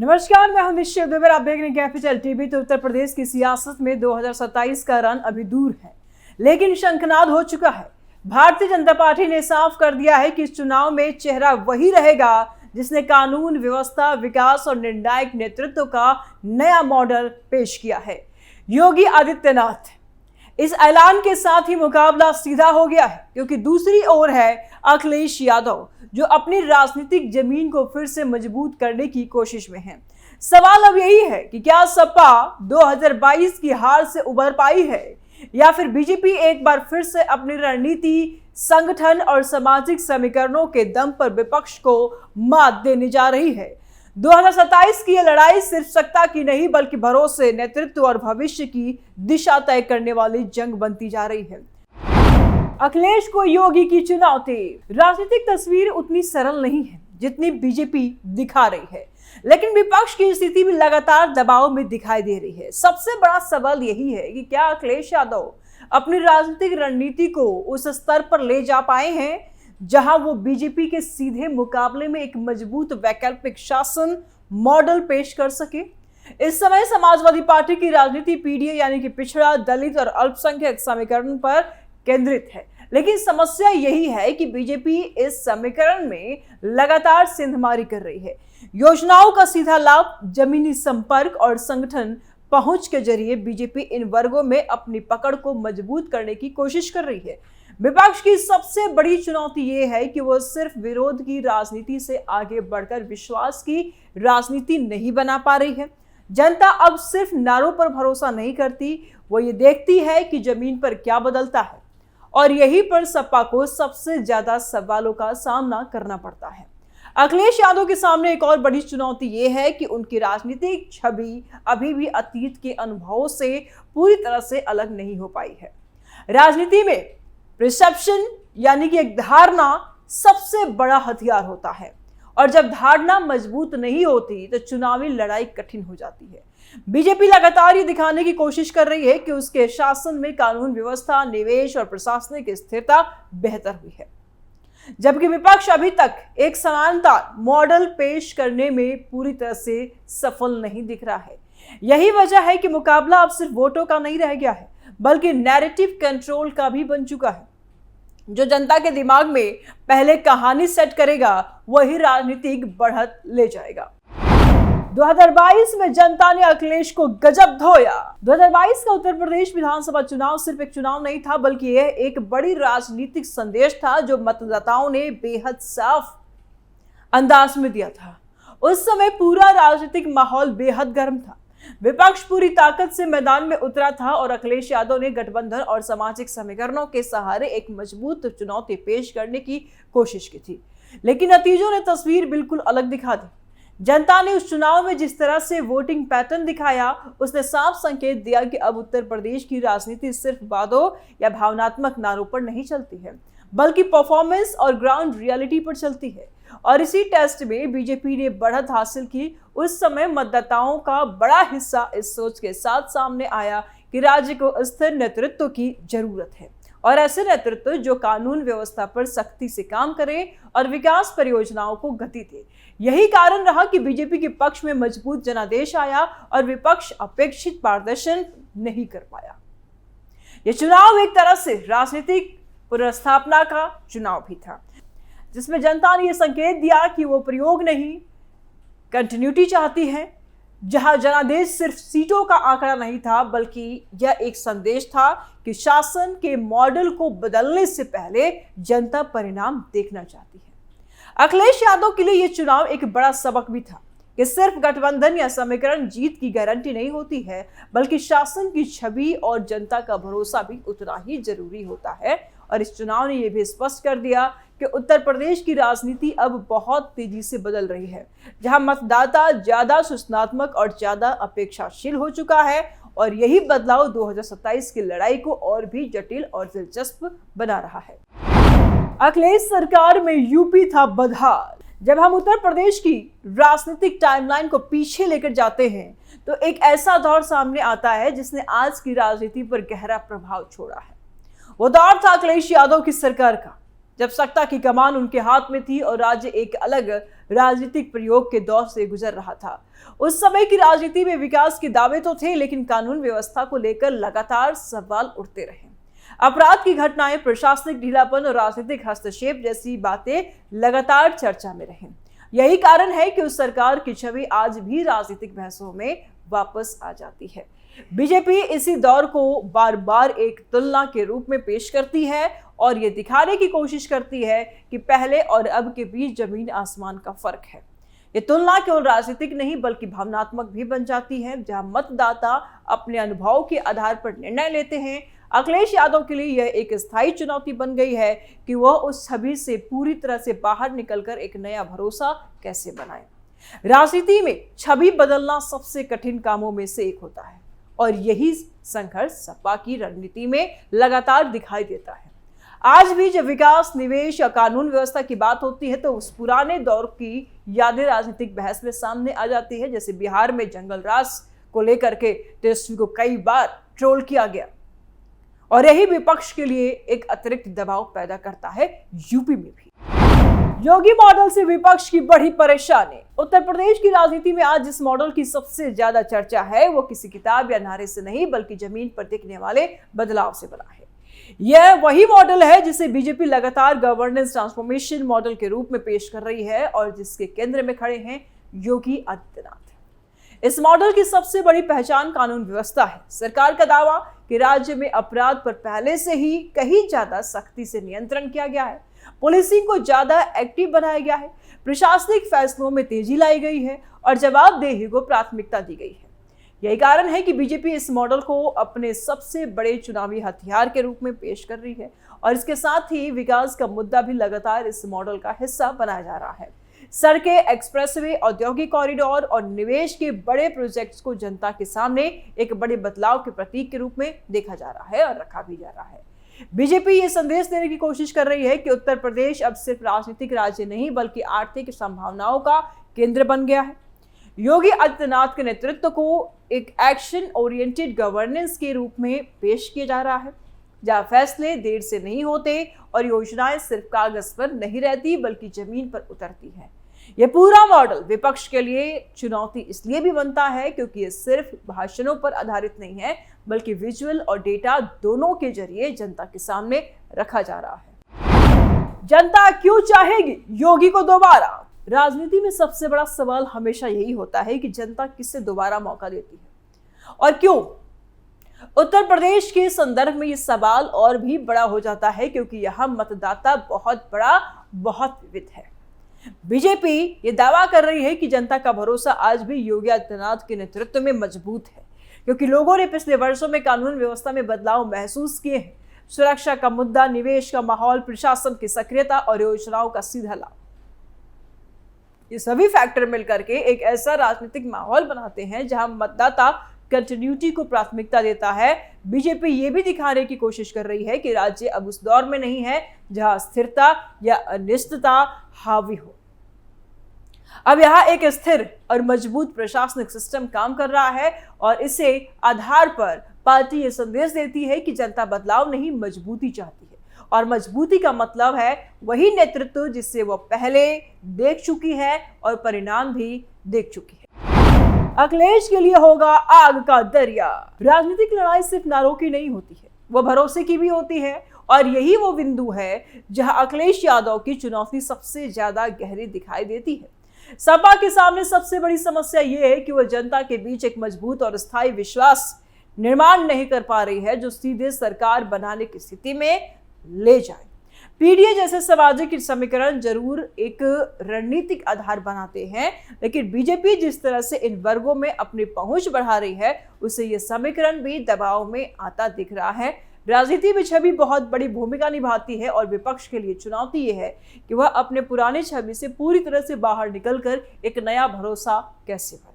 नमस्कार, मैं हूं निश्चित दुबे। आप देख रहे हैं कैपिटल टीवी। तो उत्तर प्रदेश की सियासत में 2027 का रन अभी दूर है, लेकिन शंखनाद हो चुका है। भारतीय जनता पार्टी ने साफ कर दिया है कि इस चुनाव में चेहरा वही रहेगा जिसने कानून व्यवस्था, विकास और निर्णायक नेतृत्व का नया मॉडल पेश किया है, योगी आदित्यनाथ। इस ऐलान के साथ ही मुकाबला सीधा हो गया है, क्योंकि दूसरी ओर है अखिलेश यादव, जो अपनी राजनीतिक जमीन को फिर से मजबूत करने की कोशिश में हैं। सवाल अब यही है कि क्या सपा 2022 की हार से उबर पाई है, या फिर बीजेपी एक बार फिर से अपनी रणनीति, संगठन और सामाजिक समीकरणों के दम पर विपक्ष को मात देने जा रही है। 2027 की यह लड़ाई सिर्फ सत्ता की नहीं, बल्कि भरोसे, नेतृत्व और भविष्य की दिशा तय करने वाली जंग बनती जा रही है। अखिलेश को योगी की चुनौती। राजनीतिक तस्वीर उतनी सरल नहीं है जितनी बीजेपी दिखा रही है, लेकिन विपक्ष की स्थिति भी लगातार दबाव में दिखाई दे रही है। सबसे बड़ा सवाल यही है कि क्या अखिलेश यादव अपनी राजनीतिक रणनीति को उस स्तर पर ले जा पाए हैं जहां वो बीजेपी के सीधे मुकाबले में एक मजबूत वैकल्पिक शासन मॉडल पेश कर सके। इस समय समाजवादी पार्टी की राजनीति पीडीए यानी कि पिछड़ा, दलित और अल्पसंख्यक समीकरण पर केंद्रित है, लेकिन समस्या यही है कि बीजेपी इस समीकरण में लगातार सेंधमारी कर रही है। योजनाओं का सीधा लाभ, जमीनी संपर्क और संगठन पहुंच के जरिए बीजेपी इन वर्गों में अपनी पकड़ को मजबूत करने की कोशिश कर रही है। विपक्ष की सबसे बड़ी चुनौती यह है कि वो सिर्फ विरोध की राजनीति से आगे बढ़कर विश्वास की राजनीति नहीं बना पा रही है। जनता अब सिर्फ नारों पर भरोसा नहीं करती, वो ये देखती है कि जमीन पर क्या बदलता है, और यहीं पर सपा को सबसे ज्यादा सवालों का सामना करना पड़ता है। अखिलेश यादव के सामने एक और बड़ी चुनौती यह है कि उनकी राजनीतिक छवि अभी भी अतीत के अनुभवों से पूरी तरह से अलग नहीं हो पाई है। राजनीति में परसेप्शन यानी कि एक धारणा सबसे बड़ा हथियार होता है, और जब धारणा मजबूत नहीं होती तो चुनावी लड़ाई कठिन हो जाती है। बीजेपी लगातार ये दिखाने की कोशिश कर रही है कि उसके शासन में कानून व्यवस्था, निवेश और प्रशासनिक स्थिरता बेहतर हुई है, जबकि विपक्ष अभी तक एक समानता मॉडल पेश करने में पूरी तरह से सफल नहीं दिख रहा है। यही वजह है कि मुकाबला अब सिर्फ वोटों का नहीं रह गया है, बल्कि नैरेटिव कंट्रोल का भी बन चुका है। जो जनता के दिमाग में पहले कहानी सेट करेगा, वही राजनीतिक बढ़त ले जाएगा। 2022 में जनता ने अखिलेश को गजब धोया। 2022 का उत्तर प्रदेश विधानसभा चुनाव सिर्फ एक चुनाव नहीं था, बल्कि यह एक बड़ी राजनीतिक संदेश था जो मतदाताओं ने बेहद साफ अंदाज में दिया था। उस समय पूरा राजनीतिक माहौल बेहद गर्म था। विपक्ष पूरी ताकत से मैदान में उतरा था और अखिलेश यादव ने गठबंधन और सामाजिक समीकरणों के सहारे एक मजबूत चुनौती पेश करने की कोशिश की थी, लेकिन नतीजों ने तस्वीर बिल्कुल अलग दिखा दी। जनता ने उस चुनाव में जिस तरह से वोटिंग पैटर्न दिखाया, उसने साफ संकेत दिया कि अब उत्तर प्रदेश की राजनीति सिर्फ वादों या भावनात्मक नारों पर नहीं चलती है, बल्कि परफॉर्मेंस और ग्राउंड रियलिटी पर चलती है। और इसी टेस्ट में बीजेपी ने बढ़त हासिल की। उस समय मतदाताओं का बड़ा हिस्सा इस सोच के साथ सामने आया कि राज्य को स्थिर नेतृत्व की जरूरत है, और ऐसे नेतृत्व जो कानून व्यवस्था पर सख्ती से काम करे और विकास परियोजनाओं को गति दे। यही कारण रहा कि बीजेपी के पक्ष में मजबूत जनादेश आया और विपक्ष अपेक्षित प्रदर्शन नहीं कर पाया। यह चुनाव एक तरह से राजनीतिक पुनर्स्थापना का चुनाव भी था, जिसमें जनता ने यह संकेत दिया कि वो प्रयोग नहीं, कंटिन्यूटी चाहती है। जहां जनादेश सिर्फ सीटों का आंकड़ा नहीं था, बल्कि यह एक संदेश था कि शासन के मॉडल को बदलने से पहले जनता परिणाम देखना चाहती है। अखिलेश यादव के लिए यह चुनाव एक बड़ा सबक भी था कि सिर्फ गठबंधन या समीकरण जीत की गारंटी नहीं होती है, बल्कि शासन की छवि और जनता का भरोसा भी उतना ही जरूरी होता है। और इस चुनाव ने यह भी स्पष्ट कर दिया कि उत्तर प्रदेश की राजनीति अब बहुत तेजी से बदल रही है, जहां मतदाता ज्यादा सूचनात्मक और ज्यादा अपेक्षाशील हो चुका है, और यही बदलाव 2027 की लड़ाई को और भी जटिल और दिलचस्प बना रहा है। अखिलेश सरकार में यूपी था बदहाल। जब हम उत्तर प्रदेश की राजनीतिक टाइमलाइन को पीछे लेकर जाते हैं, तो एक ऐसा दौर सामने आता है जिसने आज की राजनीति पर गहरा प्रभाव छोड़ा है। वो दौर था अखिलेश यादव की सरकार का, जब सत्ता की कमान उनके हाथ में थी और राज्य एक अलग राजनीतिक प्रयोग के दौर से गुजर रहा था। उस समय की राजनीति में विकास के दावे तो थे, लेकिन कानून व्यवस्था को लेकर लगातार सवाल उठते रहे। अपराध की घटनाएं, प्रशासनिक ढीलापन और राजनीतिक हस्तक्षेप जैसी बातें लगातार चर्चा में रही। यही कारण है कि उस सरकार की छवि आज भी राजनीतिक बहसों में वापस आ जाती है। बीजेपी इसी दौर को बार बार एक तुलना के रूप में पेश करती है और ये दिखाने की कोशिश करती है कि पहले और अब के बीच जमीन आसमान का फर्क है। ये तुलना केवल राजनीतिक नहीं बल्कि भावनात्मक भी बन जाती है, जहां मतदाता अपने अनुभव के आधार पर निर्णय लेते हैं। अखिलेश यादव के लिए यह एक स्थायी चुनौती बन गई है कि वह उस छवि से पूरी तरह से बाहर निकलकर एक नया भरोसा कैसे बनाए। राजनीति में छवि बदलना सबसे कठिन कामों में से एक होता है और यही संघर्ष सपा की रणनीति में लगातार दिखाई देता है। आज भी जब विकास, निवेश या कानून व्यवस्था की बात होती है तो उस पुराने दौर की यादें राजनीतिक बहस में सामने आ जाती है। जैसे बिहार में जंगल राज को लेकर के तेजस्वी को कई बार ट्रोल किया गया और यही विपक्ष के लिए एक अतिरिक्त दबाव पैदा करता है। यूपी में भी योगी मॉडल से विपक्ष की बड़ी परेशानी। उत्तर प्रदेश की राजनीति में आज जिस मॉडल की सबसे ज्यादा चर्चा है वो किसी किताब या नारे से नहीं बल्कि जमीन पर दिखने वाले बदलाव से बना है। यह वही मॉडल है जिसे बीजेपी लगातार गवर्नेंस ट्रांसफॉर्मेशन मॉडल के रूप में पेश कर रही है और जिसके केंद्र में खड़े हैं योगी आदित्यनाथ। इस मॉडल की सबसे बड़ी पहचान कानून व्यवस्था है। सरकार का दावा कि राज्य में अपराध पर पहले से ही कहीं ज्यादा सख्ती से नियंत्रण किया गया है, पुलिसिंग को ज्यादा एक्टिव बनाया गया है, प्रशासनिक फैसलों में तेजी लाई गई है और जवाबदेही को प्राथमिकता दी गई है। यही कारण है कि बीजेपी इस मॉडल को अपने सबसे बड़े चुनावी हथियार के रूप में पेश कर रही है और इसके साथ ही विकास का मुद्दा भी लगातार इस मॉडल का हिस्सा बनाया जा रहा है। सड़कें, एक्सप्रेसवे, औद्योगिक कॉरिडोर और निवेश के बड़े प्रोजेक्ट्स को जनता के सामने एक बड़े बदलाव के प्रतीक के रूप में देखा जा रहा है और रखा भी जा रहा है। बीजेपी ये संदेश देने की कोशिश कर रही है कि उत्तर प्रदेश अब सिर्फ राजनीतिक राज्य नहीं बल्कि आर्थिक संभावनाओं का केंद्र बन गया है। योगी आदित्यनाथ के नेतृत्व को एक एक्शन ओरिएंटेड गवर्नेंस के रूप में पेश किया जा रहा है, जहां फैसले देर से नहीं होते और योजनाएं सिर्फ कागज पर नहीं रहती बल्कि जमीन पर उतरती हैं। यह पूरा मॉडल विपक्ष के लिए चुनौती इसलिए भी बनता है क्योंकि ये सिर्फ भाषणों पर आधारित नहीं है बल्कि विजुअल और डेटा दोनों के जरिए जनता के सामने रखा जा रहा है। जनता क्यों चाहेगी योगी को दोबारा? राजनीति में सबसे बड़ा सवाल हमेशा यही होता है कि जनता किसे दोबारा मौका देती है और क्यों। उत्तर प्रदेश के संदर्भ में ये सवाल और भी बड़ा हो जाता है क्योंकि यहाँ मतदाता बहुत बड़ा, बहुत विविध है। बीजेपी ये दावा कर रही है कि जनता का भरोसा आज भी योगी आदित्यनाथ के नेतृत्व में मजबूत है क्योंकि लोगों ने पिछले वर्षों में कानून व्यवस्था में बदलाव महसूस किए हैं। सुरक्षा का मुद्दा, निवेश का माहौल, प्रशासन की सक्रियता और योजनाओं का सीधा लाभ, ये सभी फैक्टर मिलकर के एक ऐसा राजनीतिक माहौल बनाते हैं जहां मतदाता कंटिन्यूटी को प्राथमिकता देता है। बीजेपी ये भी दिखाने की कोशिश कर रही है कि राज्य अब उस दौर में नहीं है जहां स्थिरता या अनिश्चितता हावी हो। अब यहाँ एक स्थिर और मजबूत प्रशासनिक सिस्टम काम कर रहा है और इसे आधार पर पार्टी ये संदेश देती है कि जनता बदलाव नहीं, मजबूती चाहती है और मजबूती का मतलब है वही नेतृत्व जिससे वो पहले देख चुकी है और परिणाम भी देख चुकी है। अखिलेश के लिए होगा आग का दरिया। राजनीतिक लड़ाई सिर्फ नारों की नहीं होती है, वो भरोसे की भी होती है और यही वो बिंदु है जहां अखिलेश यादव की चुनौती सबसे ज्यादा गहरी दिखाई देती है। सपा के सामने सबसे बड़ी समस्या ये है कि वह जनता के बीच एक मजबूत और स्थायी विश्वास निर्माण नहीं कर पा रही है जो सीधे सरकार बनाने की स्थिति में ले जाए। पीडीए जैसे सामाजिक समीकरण जरूर एक रणनीतिक आधार बनाते हैं, लेकिन बीजेपी जिस तरह से इन वर्गों में अपनी पहुंच बढ़ा रही है उससे यह समीकरण भी दबाव में आता दिख रहा है। राजनीति में छवि बहुत बड़ी भूमिका निभाती है और विपक्ष के लिए चुनौती यह है कि वह अपने पुराने छवि से पूरी तरह से बाहर निकलकर एक नया भरोसा कैसे बनाए।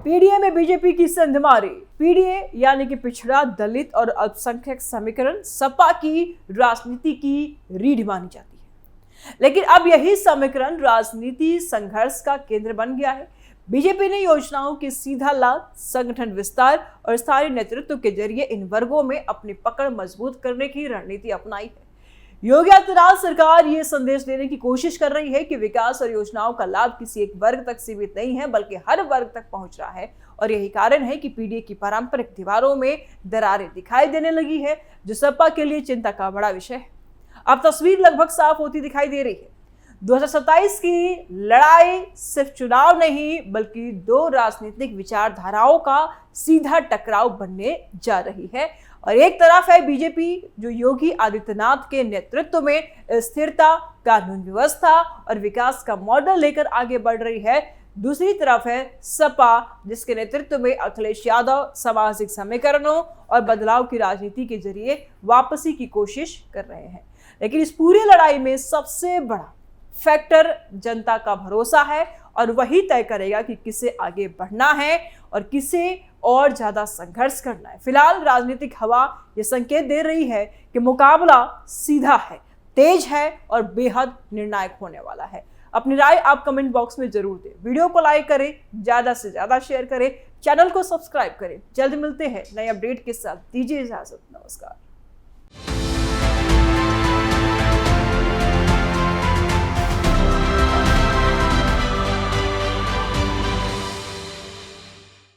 पीडीए में बीजेपी की संधमारी। पीडीए यानी कि पिछड़ा, दलित और अल्पसंख्यक समीकरण सपा की राजनीति की रीढ़ मानी जाती है, लेकिन अब यही समीकरण राजनीति संघर्ष का केंद्र बन गया है। बीजेपी ने योजनाओं के सीधा लाभ, संगठन विस्तार और स्थानीय नेतृत्व के जरिए इन वर्गों में अपनी पकड़ मजबूत करने की रणनीति अपनाई है। योगी आदित्यनाथ सरकार ये संदेश देने की कोशिश कर रही है कि विकास और योजनाओं का लाभ किसी एक वर्ग तक सीमित नहीं है, बल्कि हर वर्ग तक पहुंच रहा है। और यही कारण है कि पीडीए की पारंपरिक दीवारों में दरारें दिखाई देने लगी है, जो सपा के लिए चिंता का बड़ा विषय है। अब तस्वीर लगभग साफ होती दिखाई दे रही है। 2027 की लड़ाई सिर्फ चुनाव नहीं, बल्कि दो राजनीतिक विचारधाराओं का सीधा टकराव बनने जा रही है। और एक तरफ है बीजेपी, जो योगी आदित्यनाथ के नेतृत्व में स्थिरता, कानून व्यवस्था और विकास का मॉडल लेकर आगे बढ़ रही है। दूसरी तरफ है सपा, जिसके नेतृत्व में अखिलेश यादव सामाजिक समीकरणों और बदलाव की राजनीति के जरिए वापसी की कोशिश कर रहे हैं। लेकिन इस पूरी लड़ाई में सबसे बड़ा फैक्टर जनता का भरोसा है, और वही तय करेगा कि किसे आगे बढ़ना है और किसे और ज्यादा संघर्ष करना है। फिलहाल राजनीतिक हवा ये संकेत दे रही है कि मुकाबला सीधा है, तेज है और बेहद निर्णायक होने वाला है। अपनी राय आप कमेंट बॉक्स में जरूर दें। वीडियो को लाइक करें, ज्यादा से ज्यादा शेयर करें, चैनल को सब्सक्राइब करें। जल्द मिलते हैं नए अपडेट के साथ। दीजिए इजाजत, नमस्कार।